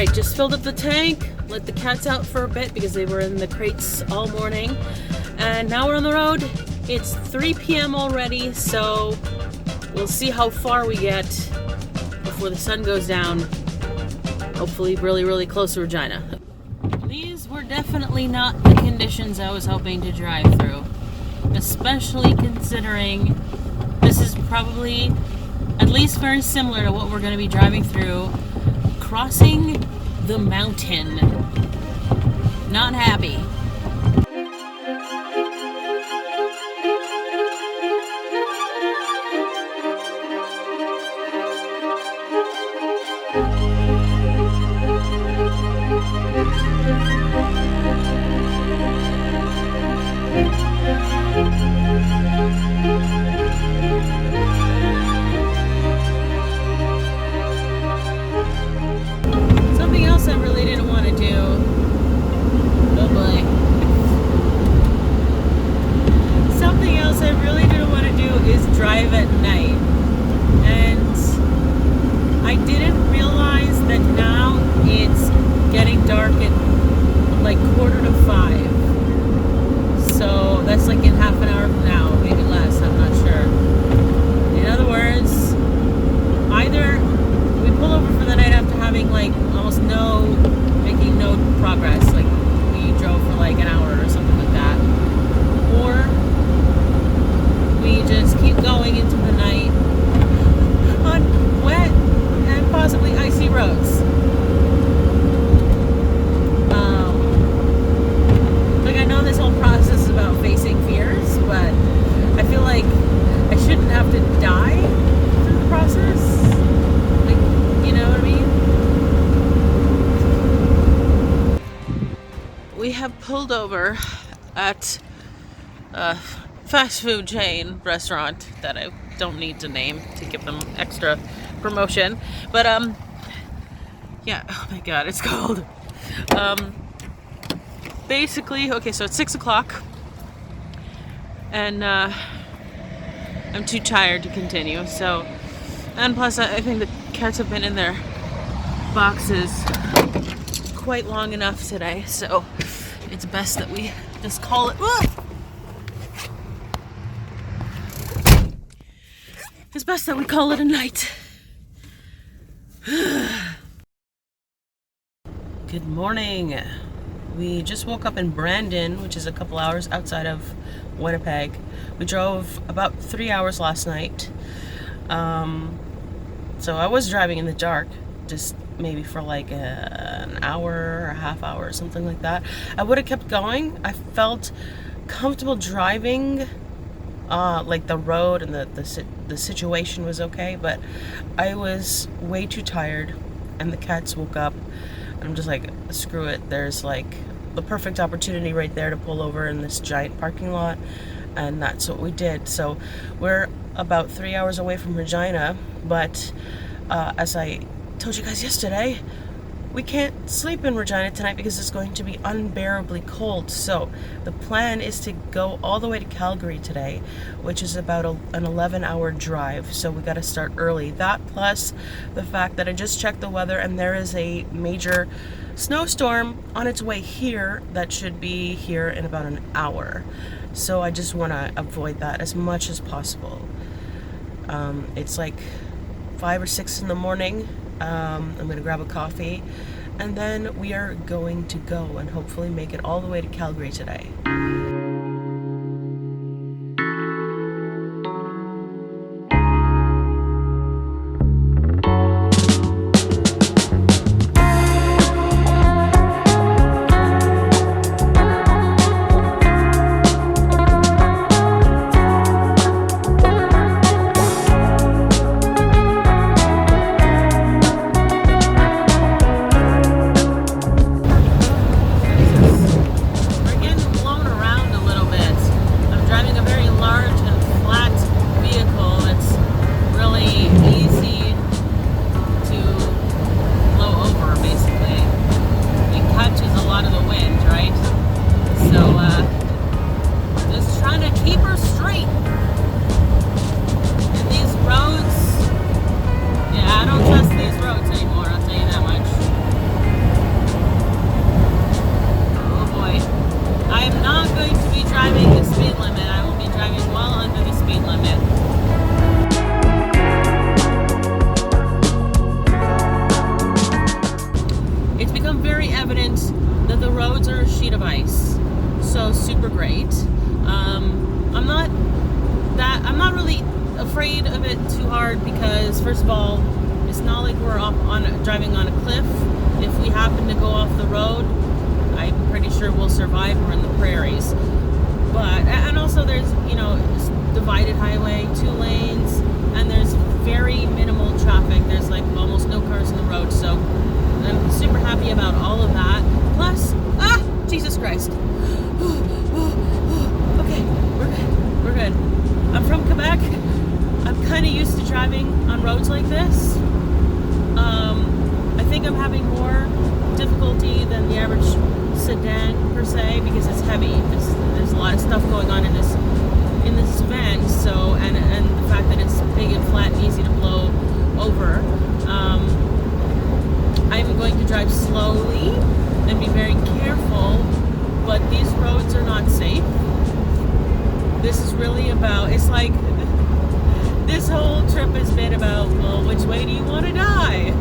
right, just filled up the tank, let the cats out for a bit because they were in the crates all morning. And now we're on the road. It's 3 p.m. already, so we'll see how far we get before the sun goes down. Hopefully really, really close to Regina. These were definitely not the conditions I was hoping to drive through, especially considering this is probably at least very similar to what we're going to be driving through. Crossing the mountain. Not happy. Something else I really didn't want to do. Oh boy. Something else I really didn't want to do is drive at night. And I didn't realize that now it's getting dark at like 4:45. So that's like in half an hour from now, maybe less, I'm not sure. In other words, either we pull over for the night after having like almost making no progress, like we drove for like an hour or something like that, or we just keep going into the night on wet and possibly icy roads. Like I know this whole process is about facing fears, but I feel like I shouldn't have to die through the process. Like, you know what I mean? We have pulled over at a fast food chain restaurant that I don't need to name to give them extra promotion. But yeah, oh my god, it's cold. Basically, okay, so it's 6 o'clock and I'm too tired to continue, so, and plus I think the cats have been in their boxes quite long enough today, so it's best that we just call it. It's best that we call it a night. Good morning. We just woke up in Brandon, which is a couple hours outside of Winnipeg. We drove about 3 hours last night. So I was driving in the dark, just maybe for like an hour or a half hour or something like that. I would have kept going. I felt comfortable driving, like the road and the situation was okay, but I was way too tired and the cats woke up. I'm just like, screw it. There's like the perfect opportunity right there to pull over in this giant parking lot, and that's what we did. So we're about 3 hours away from Regina, but as I told you guys yesterday, we can't sleep in Regina tonight because it's going to be unbearably cold. So the plan is to go all the way to Calgary today, which is about an 11-hour drive. So we got to start early. That plus the fact that I just checked the weather and there is a major snowstorm on its way here that should be here in about an hour. So I just want to avoid that as much as possible. It's like 5 or 6 in the morning. I'm going to grab a coffee and then we are going to go and hopefully make it all the way to Calgary today. We're getting blown around of it too hard because, first of all, it's not like we're driving on a cliff. If we happen to go off the road, I'm pretty sure we'll survive. We're in the prairies. And also there's, it's divided highway, 2 lanes, and there's very minimal traffic. There's like almost no cars on the road, so I'm super happy about all of that. Plus, Jesus Christ. Okay, we're good. I'm from Quebec. I'm kind of used to driving on roads like this. I think I'm having more difficulty than the average sedan per se because it's heavy. There's a lot of stuff going on in this van. So and the fact that it's big and flat and easy to blow over. I'm going to drive slowly and be very careful. But these roads are not safe. This is really about. It's like. This whole trip has been about, well, which way do you want to die?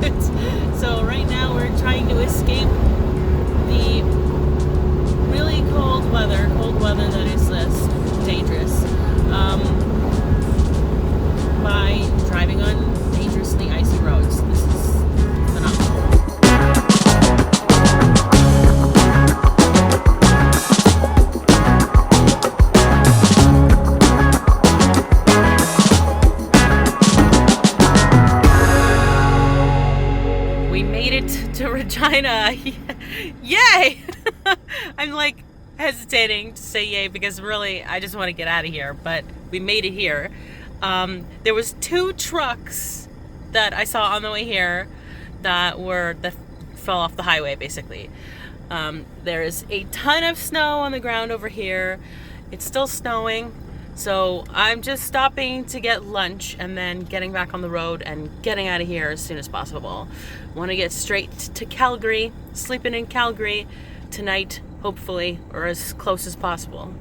So right now we're trying to escape the really cold weather that is less dangerous, by driving on dangerously icy roads. This is phenomenal. To Regina. Yay! I'm like hesitating to say yay because really I just want to get out of here, but we made it here. There was 2 trucks that I saw on the way here that fell off the highway basically. There is a ton of snow on the ground over here. It's still snowing. So I'm just stopping to get lunch and then getting back on the road and getting out of here as soon as possible. Want to get straight to Calgary, sleeping in Calgary tonight, hopefully, or as close as possible.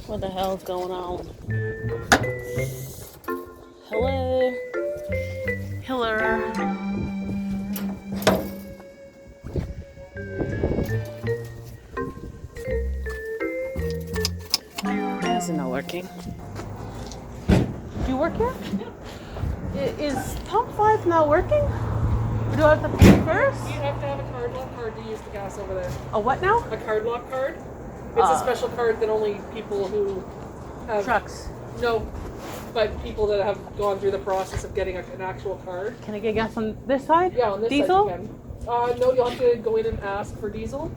What the hell's going on? Hello? Hello? This is not working. Do you work here? Yeah. Is pump 5 not working? Or do I have to pay first? You have to have a card lock card to use the gas over there. A what now? A card lock card. It's a special card that only people who have... Trucks. No, but people that have gone through the process of getting an actual card. Can I get gas on this side? Yeah, on this diesel? side you can. No, you'll have to go in and ask for diesel.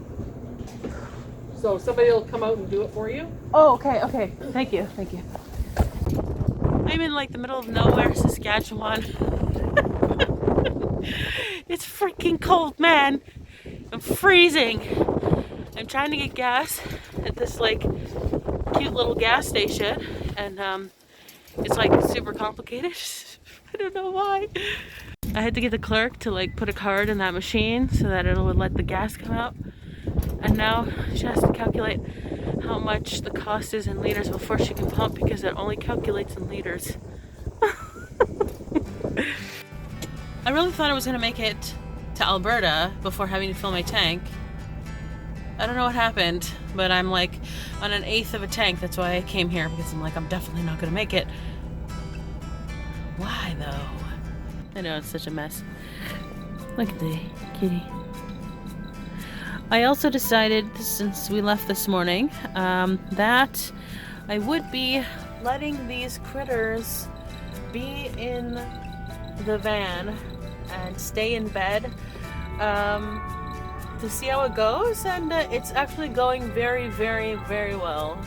So somebody will come out and do it for you. Oh, okay. Thank you. I'm in like the middle of nowhere, Saskatchewan. It's freaking cold, man. I'm freezing. I'm trying to get gas at this like cute little gas station, and it's like super complicated. I don't know why. I had to get the clerk to like put a card in that machine so that it would let the gas come out, and now she has to calculate how much the cost is in liters before she can pump, because it only calculates in liters. I really thought I was gonna make it to Alberta before having to fill my tank. I don't know what happened, but I'm like on an eighth of a tank. That's why I came here, because I'm like, I'm definitely not gonna make it. Why though? I know it's such a mess. Look at the kitty. I also decided, since we left this morning, that I would be letting these critters be in the van and stay in bed to see how it goes, and it's actually going very, very, very well.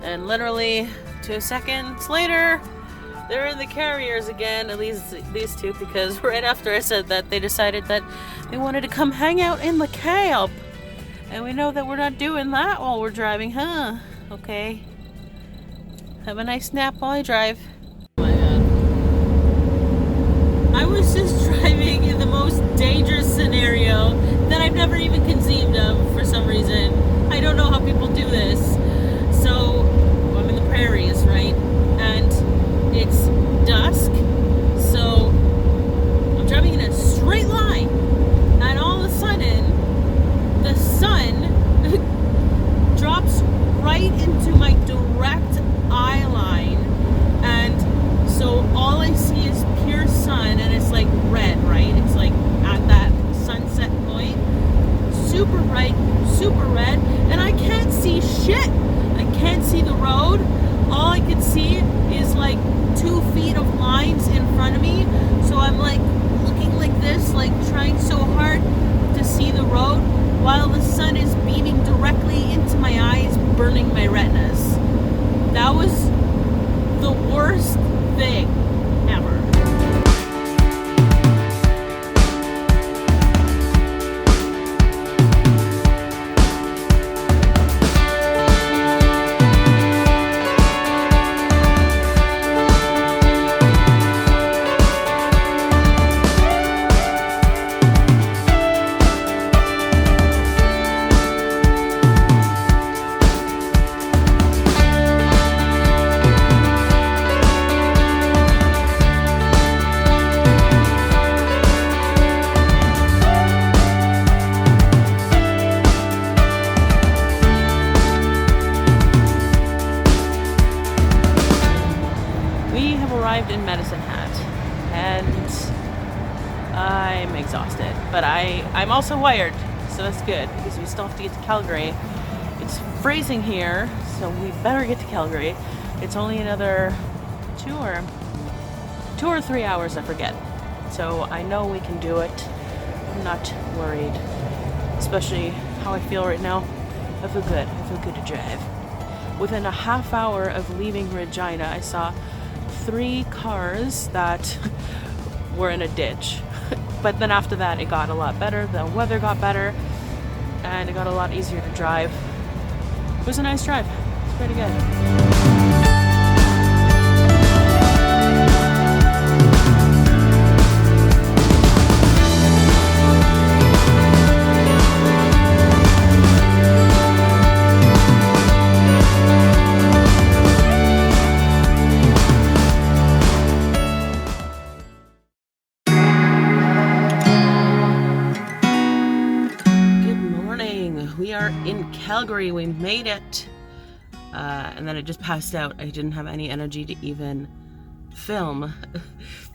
And literally 2 seconds later, they're in the carriers again, at least these two, because right after I said that, they decided that they wanted to come hang out in the cab. And we know that we're not doing that while we're driving, huh? Okay. Have a nice nap while I drive. Oh my God. I was just driving in the most dangerous scenario that I've never even conceived of for some reason. I don't know how people do this. So, I'm in the prairies, right? And it's dusk, so I'm driving in a straight line, and all of a sudden the sun drops right into my direct eye line, and so all I see is pure sun, and it's like red, right? It's like at that sunset point, super bright, super red, and I can't see shit. I can't see the road. All I can see is like 2 feet of lines in front of me. So I'm like looking like this, like trying so hard to see the road while the sun is beaming directly into my eyes, burning my retinas. That was the worst thing ever. In Medicine Hat, and I'm exhausted, but I'm also wired, so that's good, because we still have to get to Calgary. It's freezing here, so we better get to Calgary. It's only another 2 or 3 hours, I forget, so I know we can do it. I'm not worried, especially how I feel right now. I feel good to drive. Within a half hour of leaving Regina, I saw 3 cars that were in a ditch. But then after that, it got a lot better. The weather got better, and it got a lot easier to drive. It was a nice drive. It's pretty good. We are in Calgary. We made it. And then I just passed out. I didn't have any energy to even film.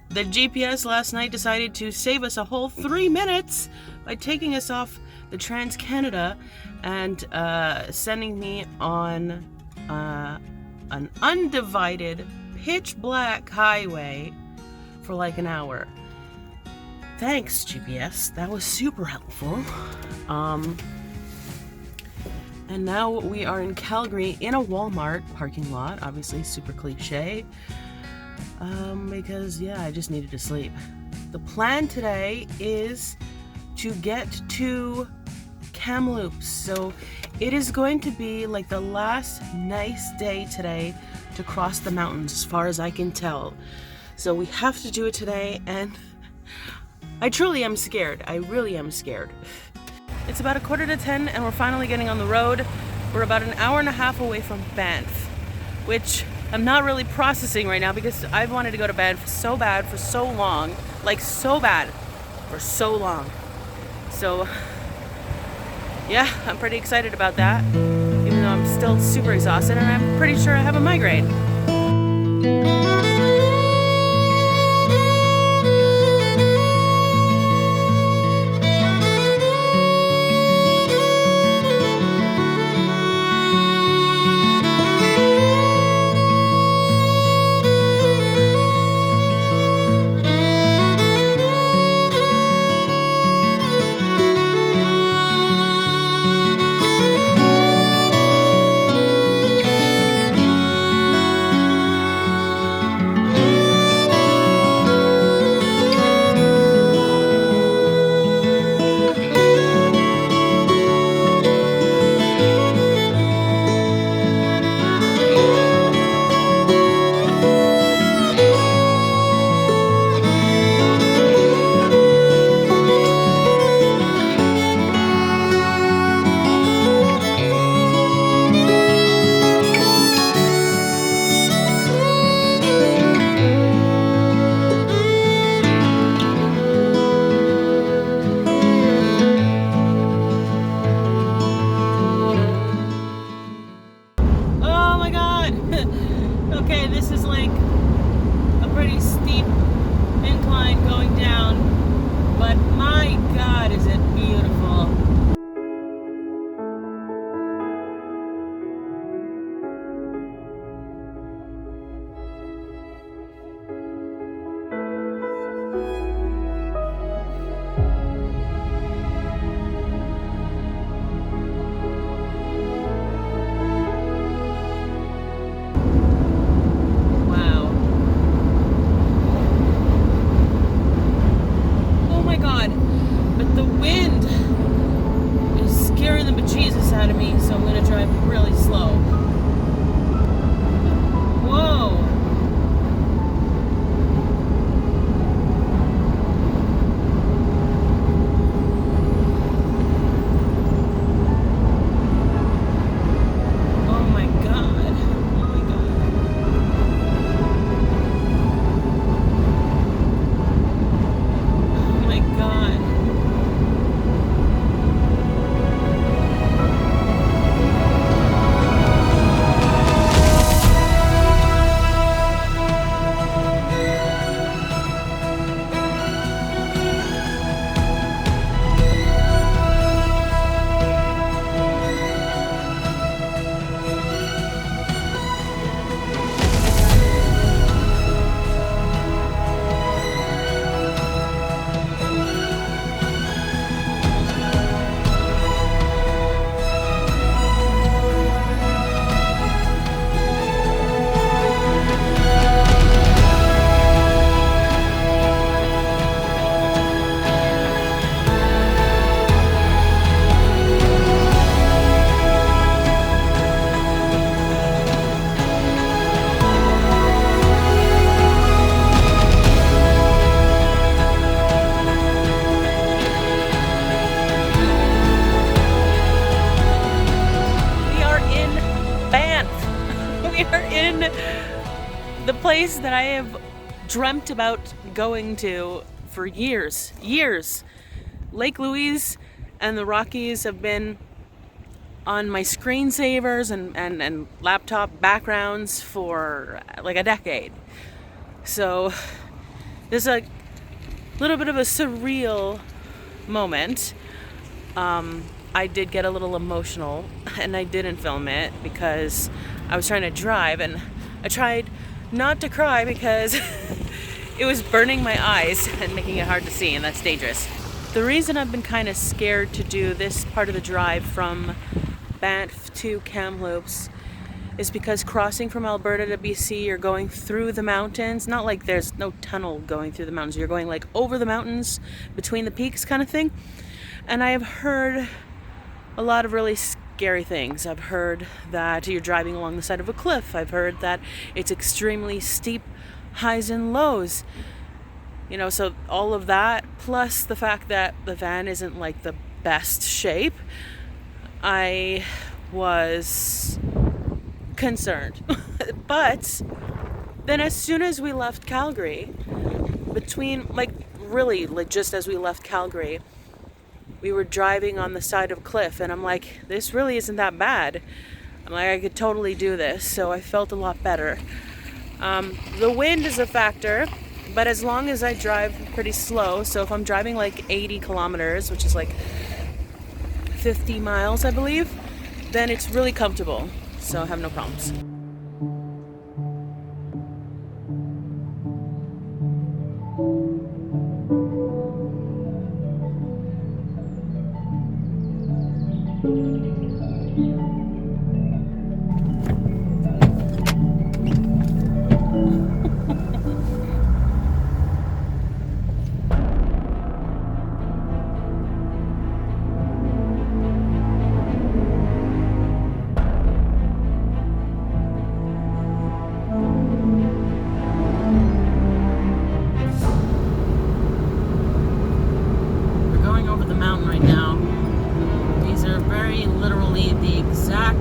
The GPS last night decided to save us a whole 3 minutes by taking us off the Trans-Canada and sending me on an undivided, pitch-black highway for like an hour. Thanks, GPS. That was super helpful. And now we are in Calgary in a Walmart parking lot, obviously super cliche, because yeah, I just needed to sleep. The plan today is to get to Kamloops, so it is going to be like the last nice day today to cross the mountains as far as I can tell. So we have to do it today, and I truly am scared. I really am scared. It's about 9:45 and we're finally getting on the road. We're about an hour and a half away from Banff, which I'm not really processing right now because I've wanted to go to Banff so bad for so long, like so bad. for so long. So yeah, I'm pretty excited about that, even though I'm still super exhausted and I'm pretty sure I have a migraine. Okay, this is like a pretty steep incline going down, but my God, is it beautiful. But the wind is scaring the bejesus out of me, so I'm going to drive really slow. Whoa! Oh my God. Oh my God. Oh my God. We are in the place that I have dreamt about going to for years. Lake Louise and the Rockies have been on my screensavers and laptop backgrounds for like a decade. So there's a little bit of a surreal moment. I did get a little emotional and I didn't film it because I was trying to drive, and I tried not to cry because it was burning my eyes and making it hard to see, and that's dangerous. The reason I've been kind of scared to do this part of the drive from Banff to Kamloops is because crossing from Alberta to BC, you're going through the mountains. Not like there's no tunnel going through the mountains. You're going like over the mountains, between the peaks kind of thing. And I have heard a lot of really scary things. I've heard that you're driving along the side of a cliff. I've heard that it's extremely steep highs and lows. You know, so all of that, plus the fact that the van isn't like the best shape, I was concerned. But then as soon as we left Calgary, between like really, like, just as we left Calgary, we were driving on the side of a cliff, and I'm like, this really isn't that bad. I'm like, I could totally do this. So I felt a lot better. The wind is a factor, but as long as I drive pretty slow, so if I'm driving like 80 kilometers, which is like 50 miles, I believe, then it's really comfortable. So I have no problems. Over the mountain right now. These are very literally the exact